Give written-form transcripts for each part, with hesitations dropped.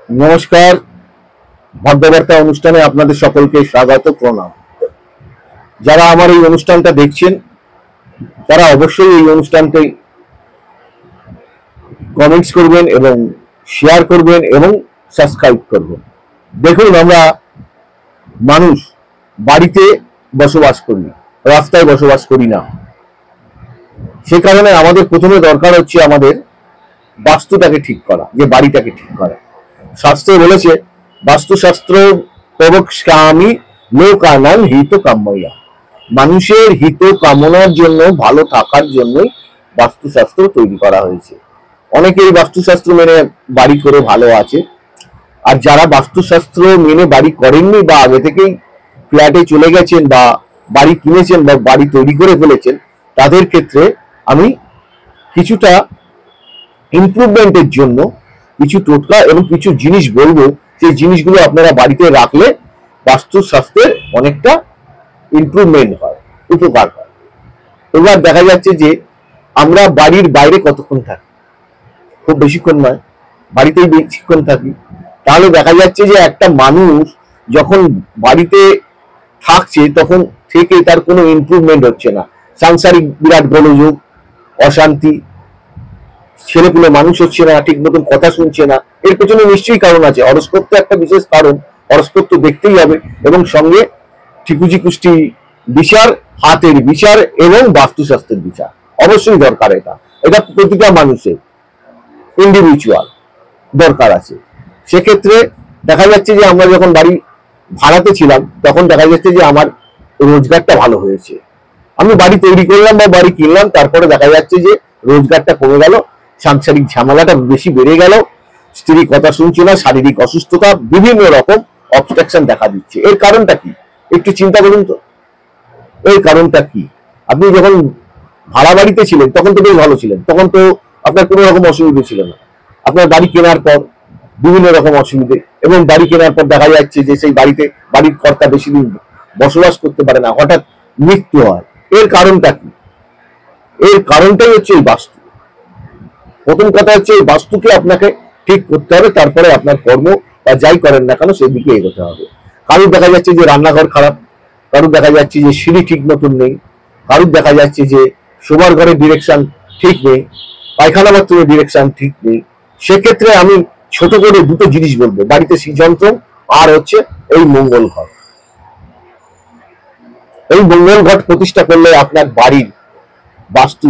নমস্কার। ভাগ্যবার্তা অনুষ্ঠানে আপনাদের সকলকে স্বাগত, প্রণাম। যারা আমার এই অনুষ্ঠানটা দেখছেন তারা অবশ্যই এই অনুষ্ঠানটি কমেন্টস করবেন এবং শেয়ার করবেন এবং সাবস্ক্রাইব করবেন। দেখুন, আমরা মানুষ বাড়িতে বসবাস করি, রাস্তায় বসবাস করি না। সে কারণে আমাদের প্রথমে দরকার হচ্ছে আমাদের বাস্তুটাকে ঠিক করা, যে বাড়িটাকে ঠিক করা। শাস্ত্রে বলেছে, বাস্তুশাস্ত্র প্রবক্ষ্যামি লোকানাং হিত কাম্যয়া। মানুষের হিত কামনার জন্য, ভালো থাকার জন্যই বাস্তুশাস্ত্র তৈরি করা হয়েছে। অনেকেই বাস্তুশাস্ত্র মেনে বাড়ি করে ভালো আছে, আর যারা বাস্তুশাস্ত্র মেনে বাড়ি করেননি বা আগে থেকেই ফ্ল্যাটে চলে গেছেন বা বাড়ি কিনেছেন বা বাড়ি তৈরি করে ফেলেছেন, তাদের ক্ষেত্রে আমি কিছুটা ইমপ্রুভমেন্টের জন্য কিছু টোটকা এবং কিছু জিনিস বলবো, সেই জিনিসগুলো আপনারা বাড়িতে রাখলে বাস্তুশাস্ত্রের অনেকটা ইমপ্রুভমেন্ট হয়, উপকার হয়। এবার দেখা যাচ্ছে যে আমরা বাড়ির বাইরে কতক্ষণ থাকি, খুব বেশিক্ষণ নয়, বাড়িতেই বেশিক্ষণ থাকি। তাহলে দেখা যাচ্ছে যে একটা মানুষ যখন বাড়িতে থাকছে তখন থেকে তার কোনো ইমপ্রুভমেন্ট হচ্ছে না। সাংসারিক বিরাট গোলযোগ, অশান্তি, ছেলেপুলে মানুষ হচ্ছে না, ঠিক মতন কথা শুনছে না। এর পেছনে নিশ্চয়ই কারণ আছে। হরস্কোপ তো একটা বিশেষ কারণ, হরস্কোপ তো দেখতেই হবে, এবং সঙ্গে ঠিকুজি কুষ্টি বিচার, হাতের বিচার এবং বাস্তুশাস্ত্রের বিচার অবশ্যই দরকার। এটা এটা প্রতিটা মানুষের ইন্ডিভিজুয়াল দরকার আছে। সেক্ষেত্রে দেখা যাচ্ছে যে আমরা যখন বাড়ি ভাড়াতে ছিলাম তখন দেখা যাচ্ছে যে আমার রোজগারটা ভালো হয়েছে। আমি বাড়ি তৈরি করলাম বা বাড়ি কিনলাম, তারপরে দেখা যাচ্ছে যে রোজগারটা কমে গেল, সাংসারিক ঝামেলাটা বেশি বেড়ে গেল, স্ত্রী কথা শুনছে না, শারীরিক অসুস্থতা, বিভিন্ন রকম অবস্ট্রাকশন দেখা দিচ্ছে। এর কারণটা কি একটু চিন্তা করুন তো। এর কারণটা কি? আপনি যখন ভাড়া বাড়িতে ছিলেন তখন তো বেশ ভালো ছিলেন, তখন তো আপনার কোনো রকম অসুবিধা ছিল না। আপনার বাড়ি কেনার পর বিভিন্ন রকম অসুবিধে, এবং বাড়ি কেনার পর দেখা যাচ্ছে যে সেই বাড়িতে বাড়ির কর্তা বেশি দিন বসবাস করতে পারে না, হঠাৎ মৃত্যু হয়। এর কারণটা কি? এর কারণটাই হচ্ছে এই বাস্তু। প্রথম কথা হচ্ছে এই বাস্তুকে আপনাকে ঠিক করতে হবে, তারপরে আপনার কর্ম বা যাই করেন না কেন সেই দিকে এগোতে হবে। কারোর দেখা যাচ্ছে যে রান্নাঘর খারাপ, কারোর দেখা যাচ্ছে যে সিঁড়ি ঠিক মতন নেই, কারোর দেখা যাচ্ছে যে শোবার ঘরের ডিরেকশন ঠিক নেই, পায়খানা বাথরুমের ডিরেকশন ঠিক নেই। সেক্ষেত্রে আমি ছোট করে দুটো জিনিস বলবো, বাড়িতে শ্রীযন্ত্র আর হচ্ছে এই মঙ্গল ঘর। এই মঙ্গল ঘট প্রতিষ্ঠা করলে আপনার বাড়ির বাস্তু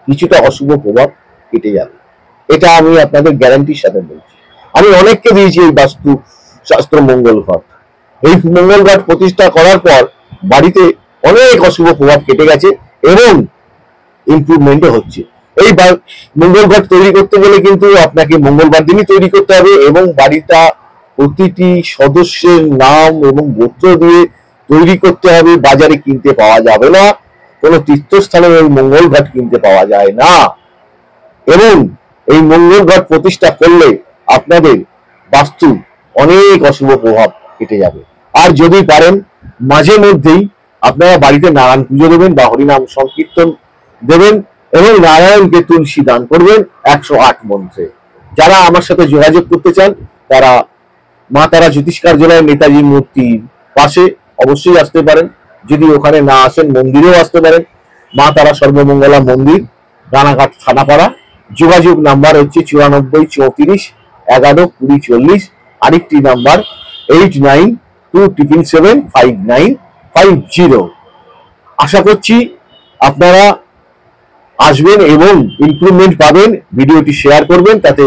কিছুটা অশুভ প্রভাব কেটে যাবে। এটা আমি আপনাদের গ্যারান্টির সাথে বলছি। আমি অনেককে দিয়েছি এই বাস্তু শাস্ত্র মঙ্গল ঘট। এই মঙ্গল ঘট প্রতিষ্ঠা করার পর বাড়িতে অনেক অশুভ প্রভাব কেটে গেছে এবং ইমপ্রুভমেন্টও হচ্ছে। এই মঙ্গল ঘট তৈরি করতে গেলে কিন্তু আপনাকে মঙ্গলবার দিনই তৈরি করতে হবে, এবং বাড়িটা প্রতিটি সদস্যের নাম এবং গোত্র দিয়ে তৈরি করতে হবে। বাজারে কিনতে পাওয়া যাবে না, কোনো তীর্থস্থানে ওই মঙ্গল ঘট কিনতে পাওয়া যায় না। এবং এই মঙ্গল ঘট প্রতিষ্ঠা করলে আপনাদের বাস্তু অনেক অশুভ প্রভাব কেটে যাবে। আর যদি পারেন মাঝে মধ্যেই আপনারা বাড়িতে নারায়ণ পুজো দেবেন বা হরিনাম সংকীর্তন দেবেন, এবং নারায়ণকে তুলসী দান করবেন 108 মন্ত্রে। যারা আমার সাথে যোগাযোগ করতে চান তারা মা তারা জ্যোতিষ কার্যালয় নেতাজি মূর্তির পাশে অবশ্যই আসতে পারেন। যদি ওখানে না আসেন মন্দিরেও আসতে পারেন। মা তারা সর্বমঙ্গলা মন্দির, রানাঘাট থানাপাড়া। যোগাযোগ নাম্বার হচ্ছে 94 34 11 20 40। আরেকটি নাম্বার 8927759550। আশা করছি আপনারা আসবেন এবং ইমপ্রুভমেন্ট পাবেন। ভিডিওটি শেয়ার করবেন, তাতে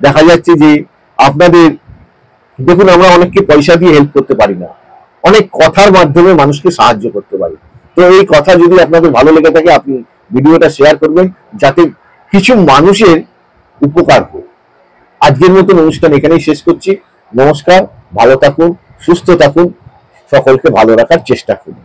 দেখা যাচ্ছে যে আপনাদের, দেখুন আমরা অনেককে পয়সা দিয়ে হেল্প করতে পারি না, অনেক কথার মাধ্যমে মানুষকে সাহায্য করতে পারি। তো এই কথা যদি আপনাদের ভালো লেগে থাকে আপনি ভিডিওটা শেয়ার করবেন, যাতে কিছু মানুষের উপকার হোক। আজকের মতন অনুষ্ঠান এখানেই শেষ করছি। নমস্কার, ভালো থাকুন, সুস্থ থাকুন, সকলকে ভালো রাখার চেষ্টা করুন।